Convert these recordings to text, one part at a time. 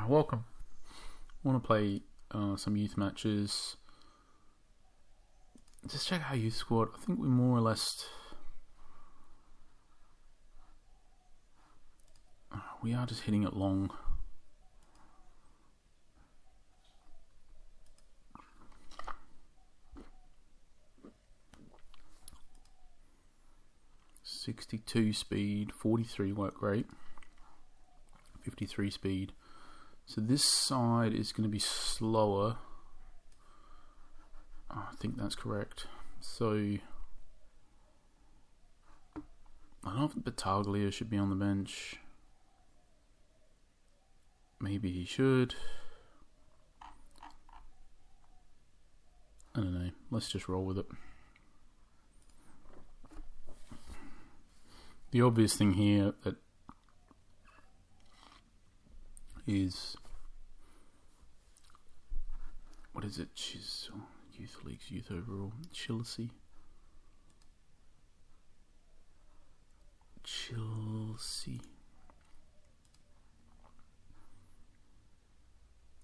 Welcome. I want to play some youth matches. Just check our youth squad. I think we more or less... we are just hitting it long. .62 speed, 43 work rate, 53 speed. So this side is going to be slower. I think that's correct. So I don't know if Battaglia should be on the bench. Maybe he should. I don't know. Let's just roll with it. The obvious thing here that is, what is it? Youth leagues, youth overall. Chelsea.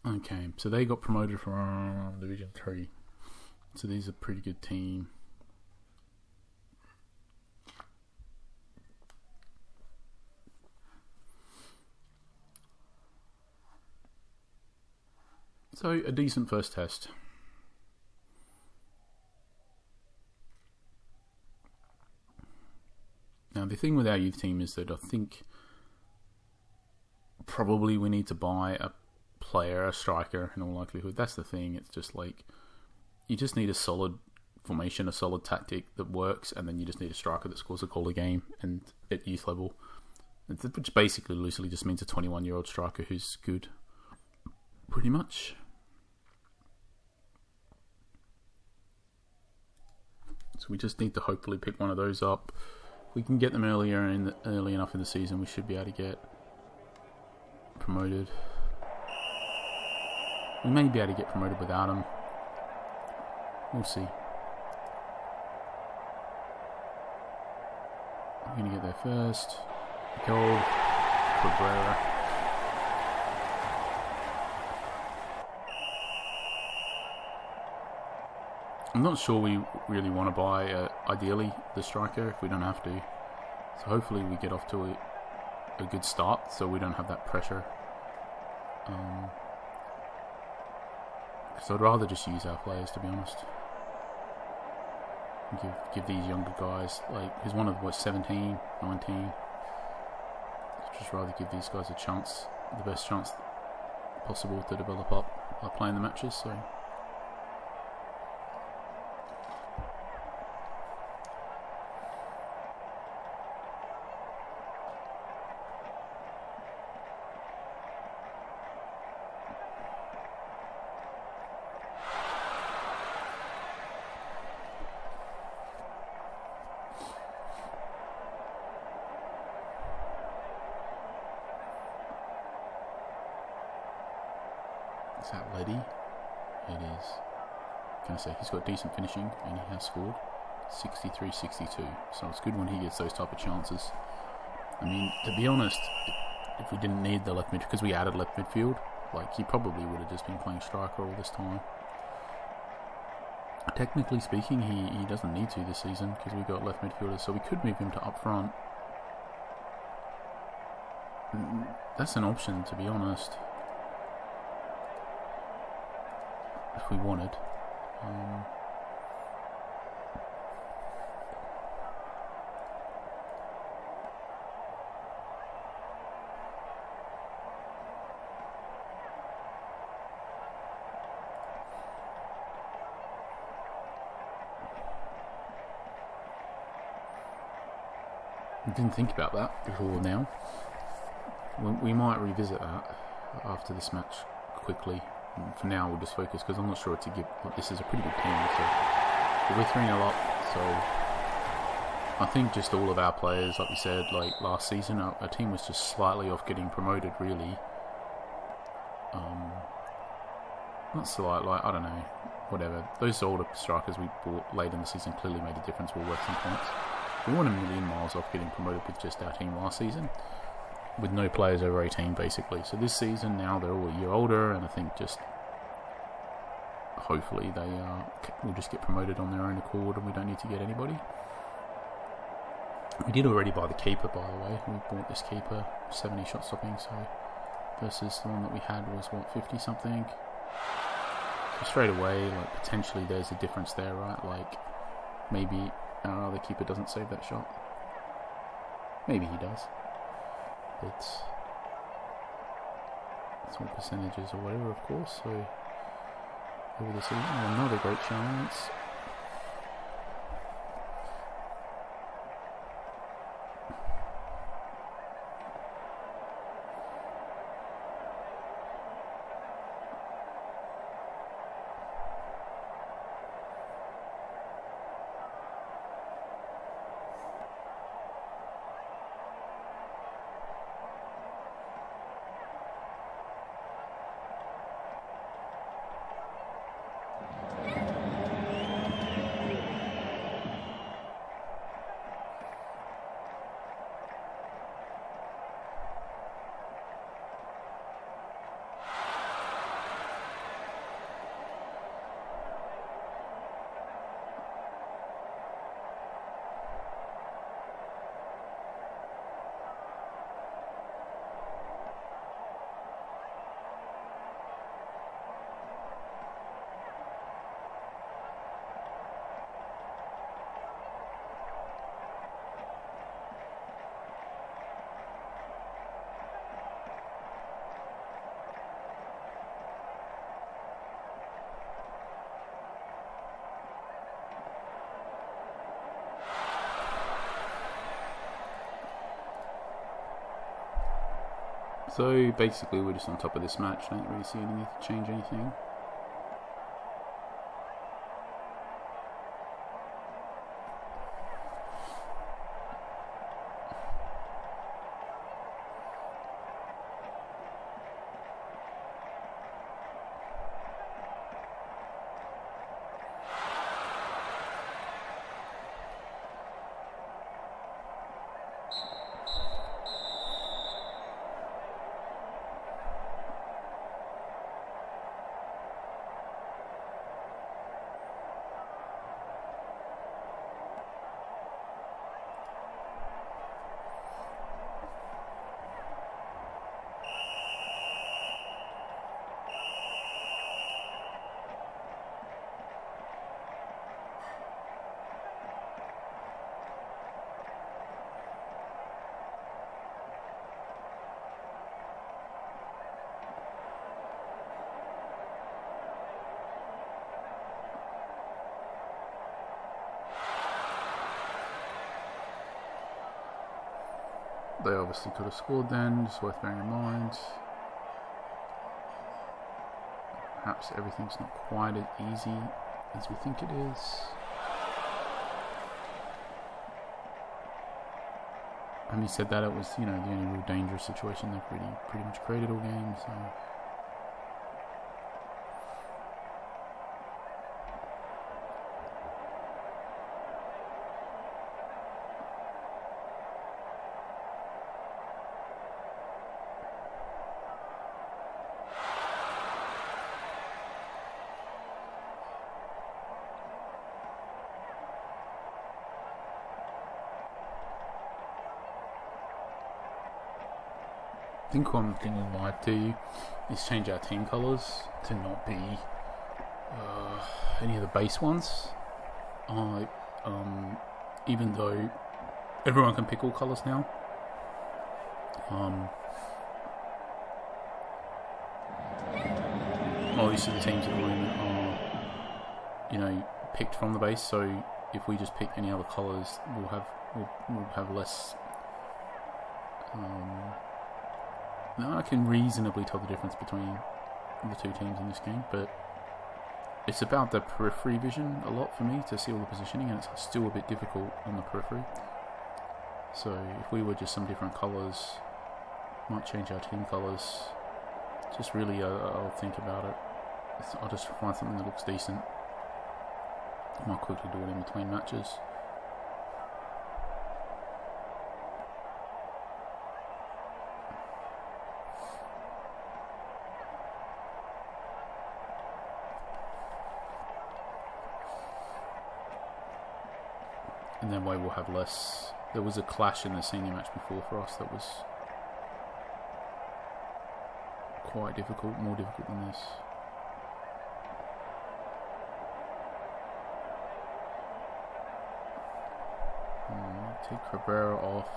Okay, so they got promoted from Division 3. So these are a pretty good team. So, a decent first test. Now, the thing with our youth team is that I think probably we need to buy a player, a striker, in all likelihood. That's the thing. It's just like, you just need a solid formation, a solid tactic that works, and then you just need a striker that scores a goal a game and at youth level. Which basically loosely just means a 21-year-old striker who's good. Pretty much. So we just need to hopefully pick one of those up. If we can get them early enough in the season, we should be able to get promoted. We may be able to get promoted without them. We'll see. We're going to get there first. Goal. Cabrera. I'm not sure we really want to buy, ideally, the striker if we don't have to. So hopefully we get off to a good start so we don't have that pressure. So I'd rather just use our players, to be honest. Give these younger guys, like, who's one of, 17, 19. I'd just rather give these guys a chance, the best chance possible to develop up by playing the matches, so... Is that Letty? It is. Can I say he's got decent finishing and he has scored 63-62. So it's good when he gets those type of chances. I mean, to be honest, if we didn't need the left midfield, because we added left midfield, like, he probably would have just been playing striker all this time. Technically speaking, he doesn't need to this season because we got left midfielders, so we could move him to up front. That's an option, to be honest. If we wanted. I didn't think about that before now. We might revisit that after this match quickly. For now, we'll just focus because I'm not sure to give. Like, this is a pretty good team, so we're 3-0 up. So I think just all of our players, like we said, like last season, our team was just slightly off getting promoted. Really, not slight, like, I don't know, whatever. Those older strikers we bought late in the season clearly made a difference. We're worth some points. We weren't a million miles off getting promoted with just our team last season. with no players over 18 basically. So this season now they're all a year older, and I think just hopefully they will just get promoted on their own accord, and we don't need to get anybody. We did already buy the keeper, by the way. We bought this keeper, 70 shot stopping, so versus the one that we had was what, 50 something. So straight away, like potentially there's a difference there, right? Like maybe our other keeper doesn't save that shot. Maybe he does. It's all percentages or whatever, of course. So over the season, another great chance. So basically we're just on top of this match. Don't really see any need to change anything. They obviously could have scored then, just worth bearing in mind. Perhaps everything's not quite as easy as we think it is. Having said that, it was, the only real dangerous situation they've pretty much created all game, so... I think one thing we might do is change our team colours to not be any of the base ones. Even though everyone can pick all colours now. Most of the teams at the moment are, picked from the base. So if we just pick any other colours, we'll have less. Now I can reasonably tell the difference between the two teams in this game, but it's about the periphery vision a lot for me to see all the positioning, and it's still a bit difficult on the periphery. So if we were just some different colours, might change our team colours. Just really, I'll think about it. I'll just find something that looks decent. I might quickly do it in between matches. And that way we'll have less. There was a clash in the senior match before for us that was quite difficult, more difficult than this. Take Cabrera off.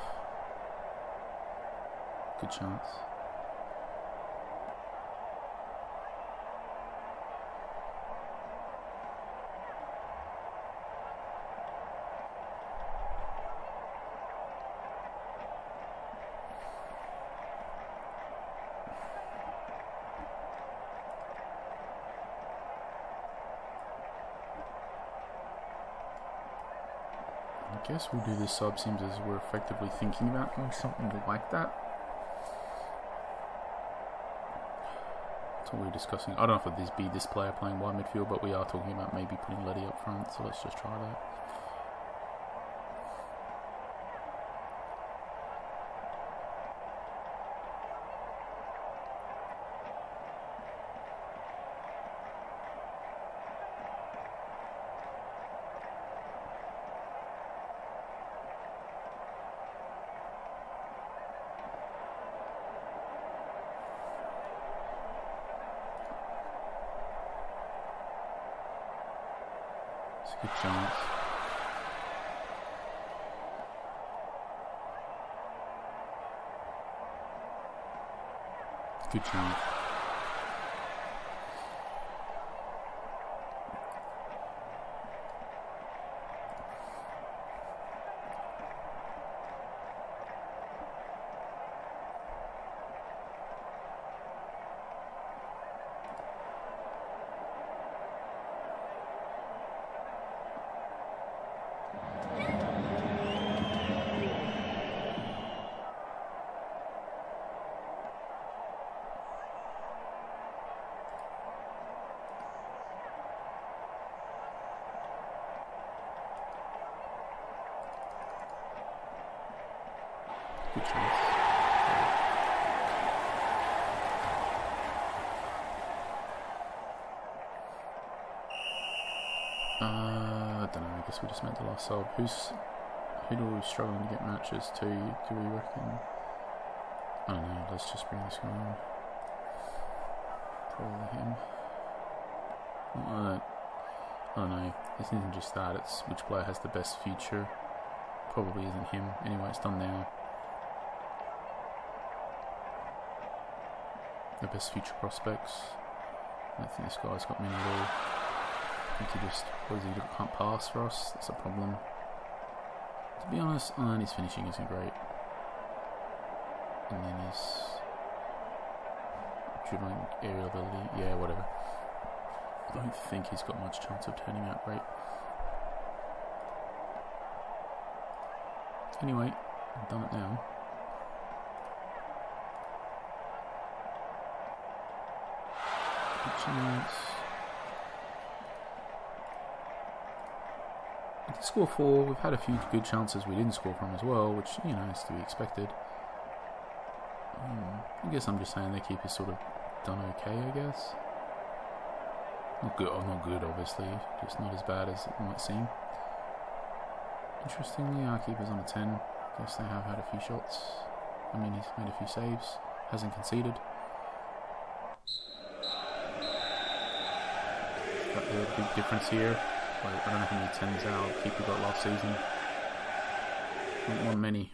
Good chance. I guess we'll do the sub sims as we're effectively thinking about doing something like that. That's what we were discussing. I don't know if it'd be this player playing wide midfield, but we are talking about maybe putting Letty up front, so let's just try that. Good chance. Good chance. Good chance. I don't know. I guess we just meant the last sub. Who do we struggling to get matches to? Do we reckon? I don't know. Let's just bring this guy on. Probably him. I don't know. It isn't just that. It's which player has the best future. Probably isn't him. Anyway, it's done now. The best future prospects. I don't think this guy's got many at all. I think he just can't pass for us. That's a problem. To be honest, and his finishing isn't great. And then his dribbling aerial ability, yeah, whatever. I don't think he's got much chance of turning out great. Anyway, I've done it now. Good chance. We did score 4. We've had a few good chances we didn't score from as well, which, you know, is to be expected. I guess I'm just saying their keeper's sort of done okay, I guess. Not good, not good, obviously. Just not as bad as it might seem. Interestingly, our keeper's on a 10. Guess they have had a few shots. I mean, he's made a few saves. Hasn't conceded. Got the big difference here. Like, I don't know how many 10s our keeper got last season. Not one many.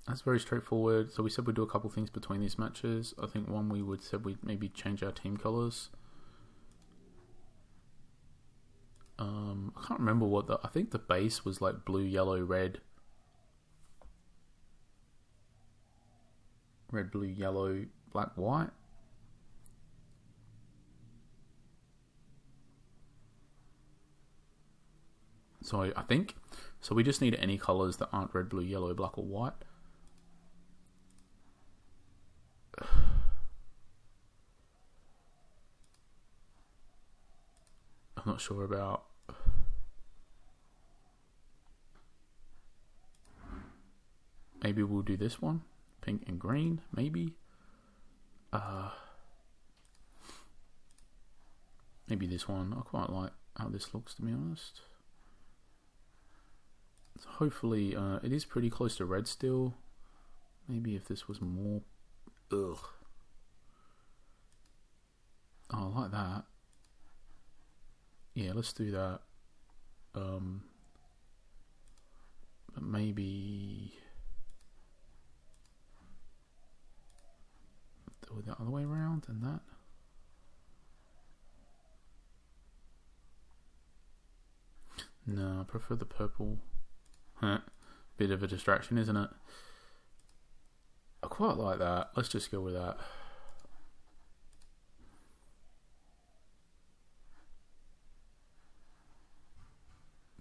That's very straightforward. So we said we'd do a couple things between these matches. I think one said we'd maybe change our team colours. I can't remember I think the base was like blue, yellow, red. Red, blue, yellow, black, white. So I think, so we just need any colours that aren't red, blue, yellow, black or white. I'm not sure about. Maybe we'll do this one, pink and green. Maybe. Maybe this one. I quite like. how this looks, to be honest. So hopefully, it is pretty close to red still. Maybe if this was more... Ugh. Oh, I like that. Yeah, let's do that. But maybe... do it the other way around and that. No, I prefer the purple. Bit of a distraction, isn't it? I quite like that. Let's just go with that.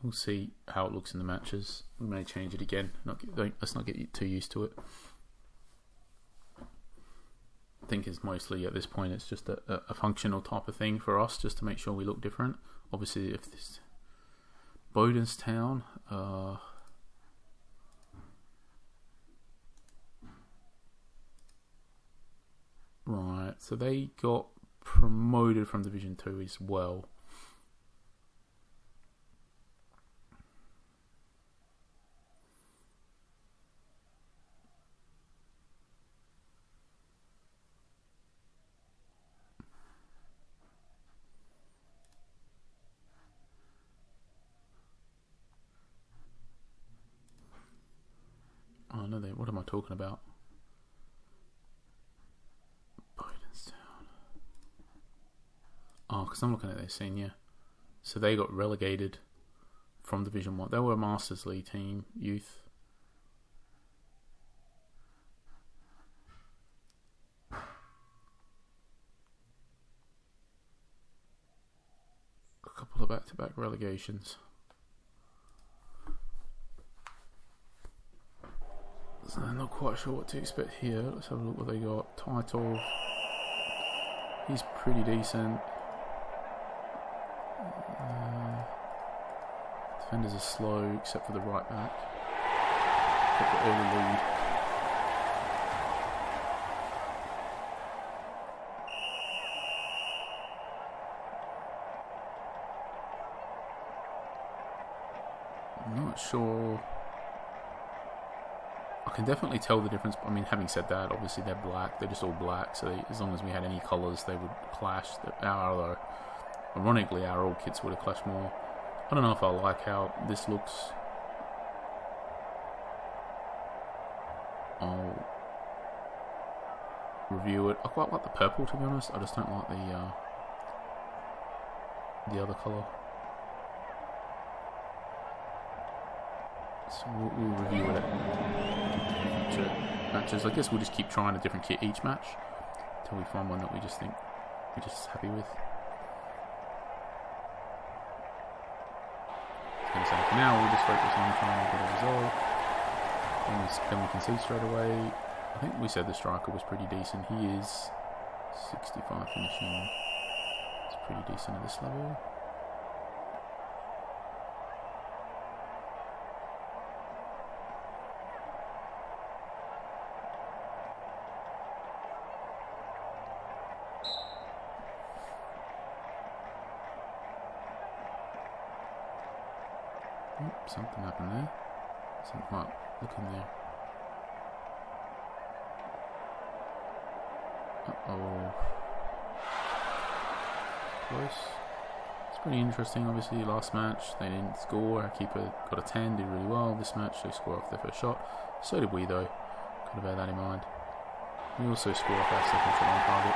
We'll see how it looks in the matches. We may change it again. Let's not get too used to it. I think it's mostly at this point it's just a functional type of thing for us, just to make sure we look different. Obviously, if this Bodenstown, right, so they got promoted from Division 2 as well. Oh no, what am I talking about? Bodenstown. Oh, because I'm looking at their senior. So they got relegated from Division 1. They were a Masters League team, youth. A couple of back-to-back relegations. So I'm not quite sure what to expect here. Let's have a look what they got. Title. He's pretty decent. Defenders are slow, except for the right back. Got the early lead. I'm not sure. I can definitely tell the difference. I mean, having said that, obviously they're black. They're just all black. So as long as we had any colours, they would clash. Ironically, our old kits would have clashed more. I don't know if I like how this looks. I'll review it. I quite like the purple, to be honest. I just don't like the other colour. So we'll review it at future matches. I guess we'll just keep trying a different kit each match until we find one that we just think we're just happy with. So for now we'll just focus on trying to get a result. Then we can see straight away. I think we said the striker was pretty decent. He is 65 finishing. It's pretty decent at this level. Something happened there. Something quite looking there. Uh-oh. Close. It's pretty interesting. Obviously, last match they didn't score. Our keeper got a 10, did really well. This match they scored off their first shot. So did we, though. Got to bear that in mind. We also scored off our second shot on target.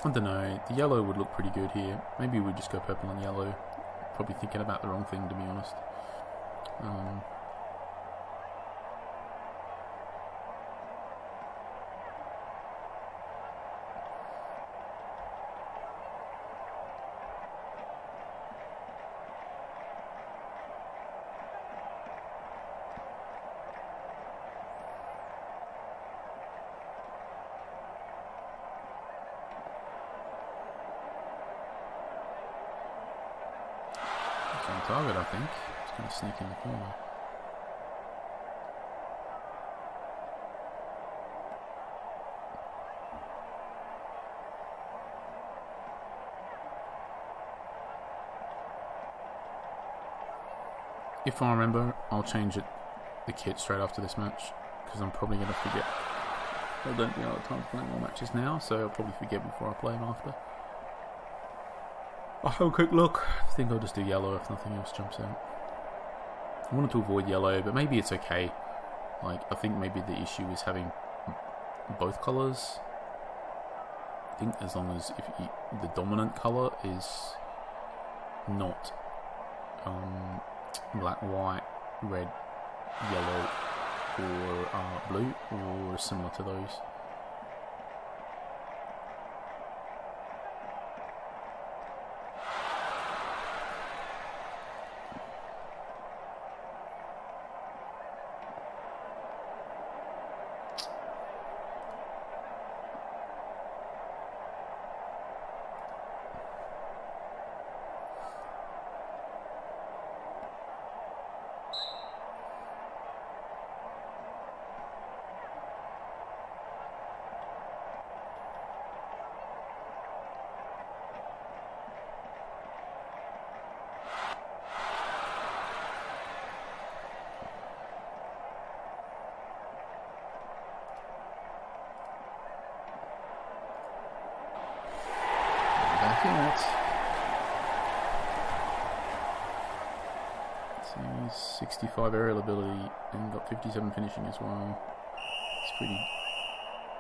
I don't know, the yellow would look pretty good here. Maybe we'd just go purple and yellow. Probably thinking about the wrong thing, to be honest. target, I think. It's going to sneak in the corner. If I remember, I'll change the kit straight after this match, because I'm probably going to forget. I don't think I'll have time to play more matches now, so I'll probably forget before I play them after. I'll have a quick look. I think I'll just do yellow if nothing else jumps out. I wanted to avoid yellow, but maybe it's okay. Like, I think maybe the issue is having both colours. I think as long as the dominant colour is not black, white, red, yellow, or blue, or similar to those. He's 65 aerial ability and got 57 finishing as well. It's pretty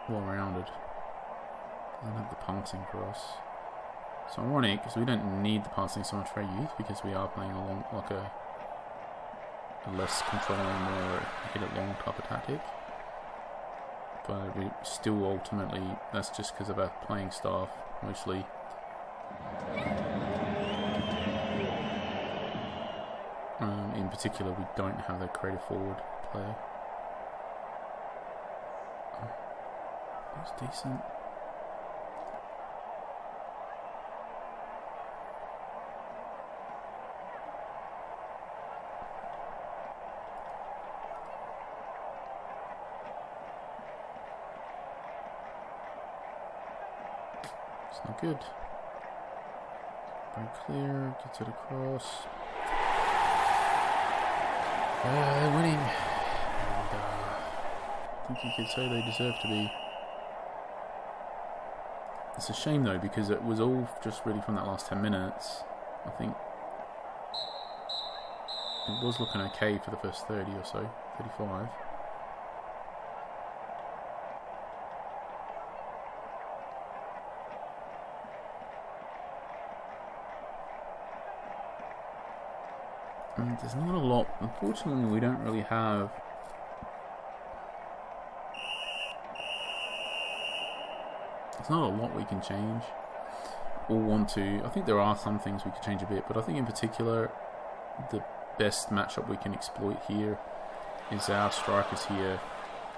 well rounded. Doesn't have the passing for us. It's ironic because we don't need the passing so much for our youth, because we are playing along like a less controlling, more hit it long type of tactic. But we still ultimately, that's just because of our playing staff mostly. In particular, we don't have that creative forward player. That's decent. It's not good. Very clear, gets it across. They're winning, and I think you could say they deserve to be. It's a shame though, because it was all just really from that last 10 minutes. I think it was looking okay for the first 30 or so, 35. There's not a lot. Unfortunately, we don't really have. There's not a lot we can change or want to. I think there are some things we could change a bit, but I think in particular, the best matchup we can exploit here is our strikers here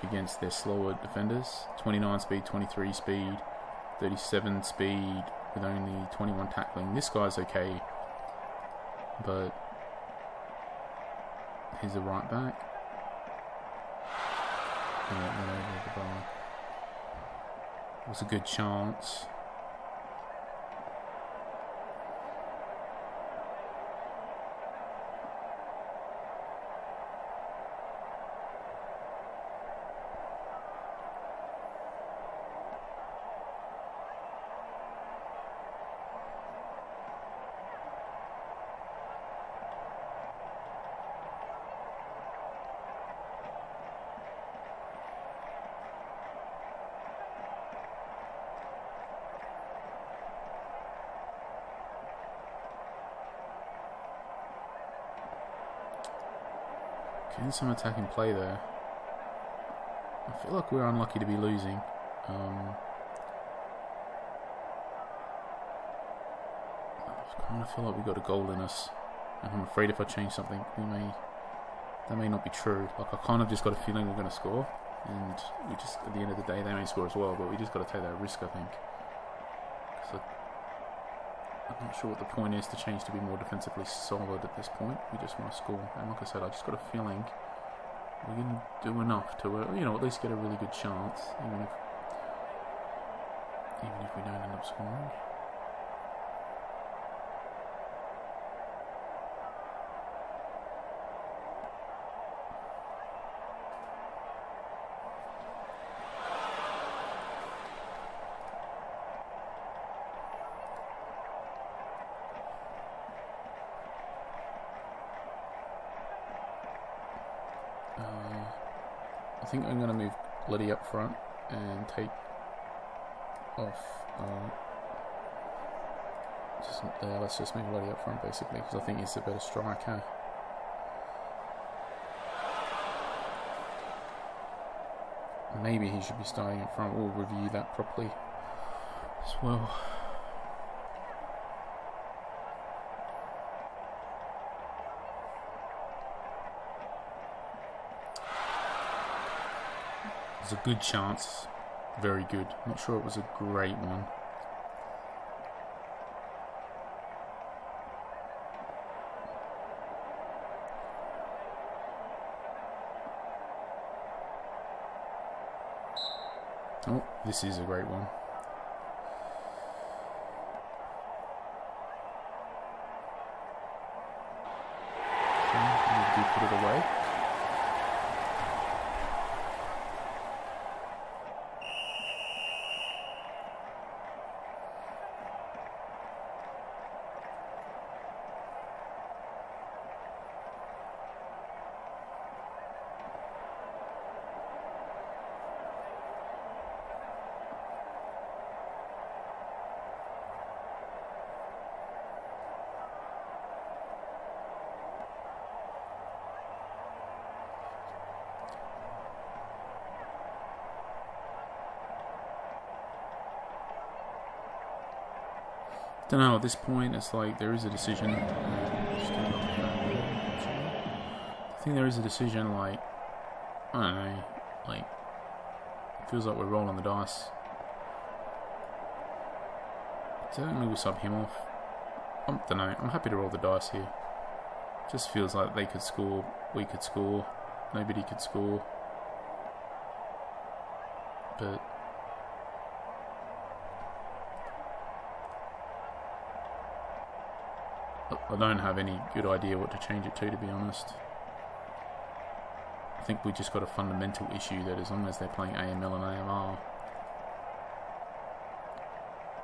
against their slower defenders. 29 speed, 23 speed, 37 speed with only 21 tackling. This guy's okay, but here's the right back. And that went over the bar. It was a good chance. Getting some attacking play there. I feel like we're unlucky to be losing. I kind of feel like we've got a goal in us, and I'm afraid if I change something, that may not be true. Like, I kind of just got a feeling we're going to score, and we just, at the end of the day, they may score as well, but we just got to take that risk, I think. I'm not sure what the point is to change to be more defensively solid at this point. We just want to score. And like I said, I just got a feeling we can do enough to, at least get a really good chance, even if we don't end up scoring. I think I'm going to move Letty up front and take off. Let's just move Letty up front basically, because I think he's a better striker. Maybe he should be starting up front. We'll review that properly as well. A good chance, very good. Not sure it was a great one. Oh, this is a great one. Okay, put it away. Don't know, at this point it's like there is a decision. I think there is a decision, like, I don't know, like, it feels like we're rolling the dice. Certainly we'll sub him off. I don't know, I'm happy to roll the dice here. Just feels like they could score, we could score, nobody could score. But I don't have any good idea what to change it to be honest. I think we just got a fundamental issue that as long as they're playing AML and AMR,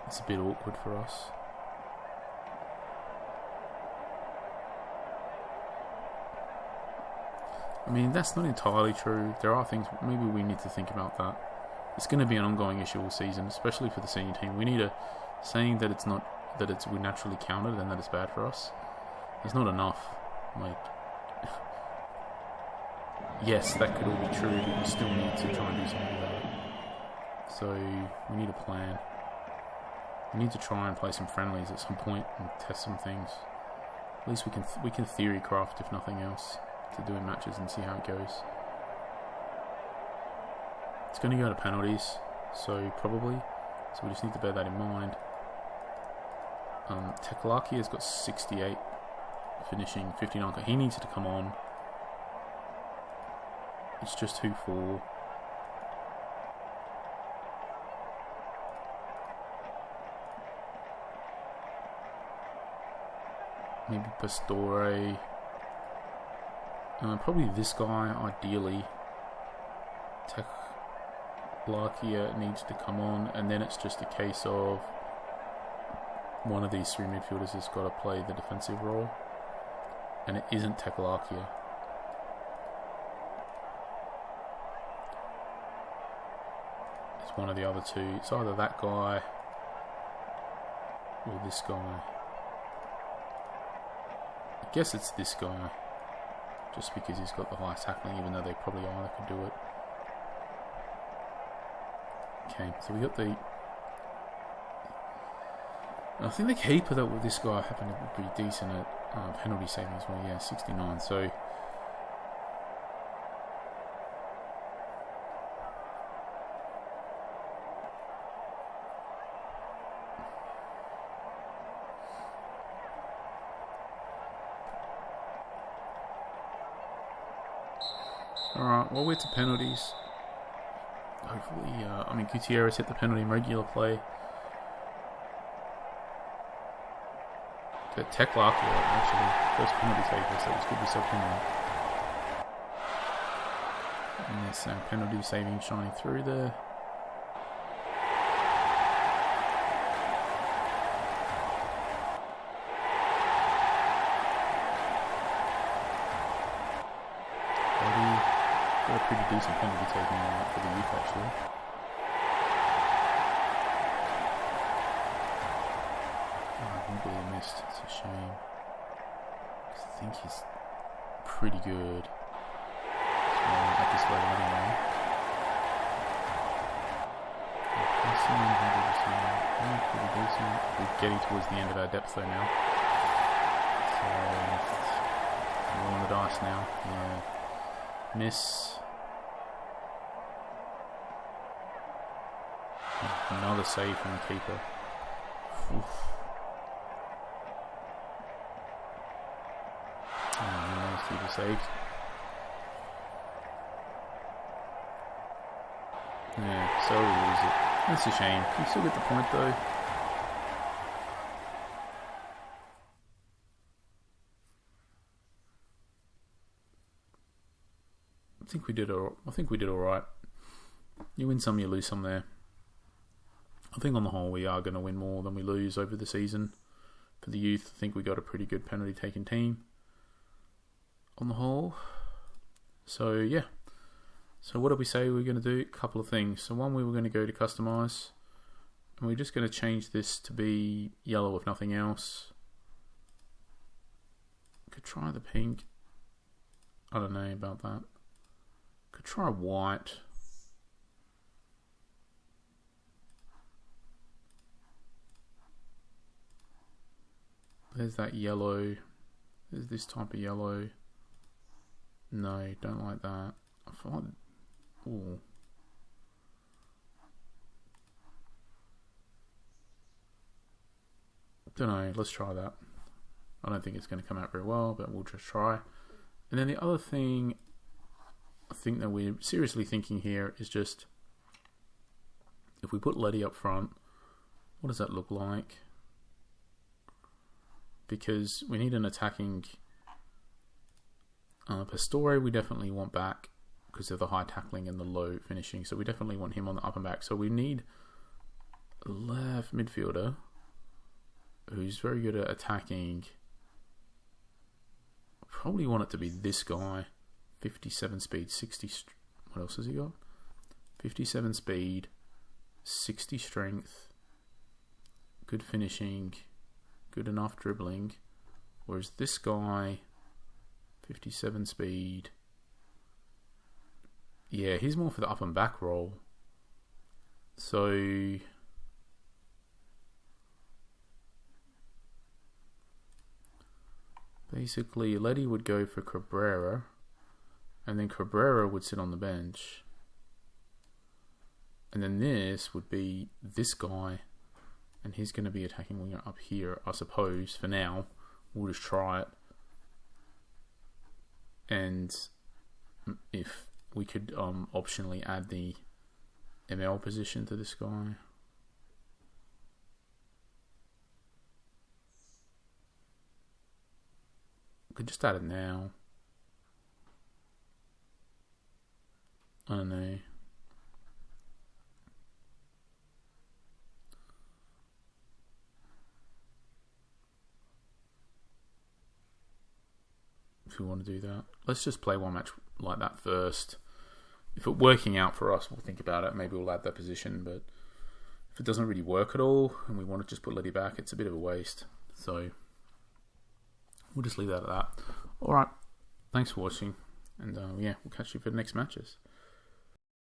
it's a bit awkward for us. I mean, that's not entirely true. There are things, maybe we need to think about that. It's going to be an ongoing issue all season, especially for the senior team. We need a saying that it's not, that it's we naturally counted and that it's bad for us. There's not enough. Like, yes, that could all be true, but we still need to try and do something about it. So we need a plan. We need to try and play some friendlies at some point and test some things. At least we can theory craft, if nothing else, to do in matches and see how it goes. It's going to go to penalties, so probably. So we just need to bear that in mind. Tekalaki has got 68 finishing, 59. He needs to come on. It's just 2-4. Maybe Pastore. Probably this guy, ideally. Tekalaki needs to come on, and then it's just a case of one of these three midfielders has got to play the defensive role, and it isn't Tekalaki. It's one of the other two. It's either that guy or this guy. I guess it's this guy, just because he's got the high tackling, even though they probably either could do it. Okay, so we got the... I think the keeper that with this guy happened to be decent at penalty saving as well. Yeah, 69. So Alright, well, we're to penalties. Hopefully, Gutierrez hit the penalty in regular play. Tekla, actually, first penalty taker, so it's good we subbed him in. And yes, penalty saving shining through there. Got a pretty decent penalty taking for the youth, actually. Missed. It's a shame. I think he's pretty good at this level anyway. Pretty decent. We're getting towards the end of our depth though now. So rolling the dice now. Yeah. Miss. Another save from the keeper. Oof. Keeper saved. Yeah, so we lose it. That's a shame. You still get the point though. I think we did all right. You win some, you lose some there. I think on the whole we are going to win more than we lose over the season. For the youth, I think we got a pretty good penalty taking team. On the whole. So yeah. So what did we say we were going to do? A couple of things. So one, we were going to go to customize. And we're just going to change this to be yellow if nothing else. Could try the pink. I don't know about that. Could try white. There's that yellow. There's this type of yellow. No, don't like that. I find. Ooh. Don't know. Let's try that. I don't think it's going to come out very well, but we'll just try. And then the other thing I think that we're seriously thinking here is just if we put Letty up front, what does that look like? Because we need an attacking. Pastore we definitely want back because of the high tackling and the low finishing. So we definitely want him on the up and back. So we need a left midfielder who's very good at attacking. Probably want it to be this guy. 57 speed, 60... What else has he got? 57 speed, 60 strength, good finishing, good enough dribbling. Whereas this guy... 57 speed. Yeah, he's more for the up and back role. So basically Letty would go for Cabrera and then Cabrera would sit on the bench. And then this would be this guy and he's going to be attacking winger up here, I suppose. For now, we'll just try it. And if we could optionally add the ML position to this guy. Could just add it now. I don't know. If we want to do that, let's just play one match like that first. If it's working out for us, we'll think about it. Maybe we'll add that position, but if it doesn't really work at all and we want to just put Letty back, it's a bit of a waste. So we'll just leave that at that. Alright, thanks for watching, and yeah, we'll catch you for the next matches.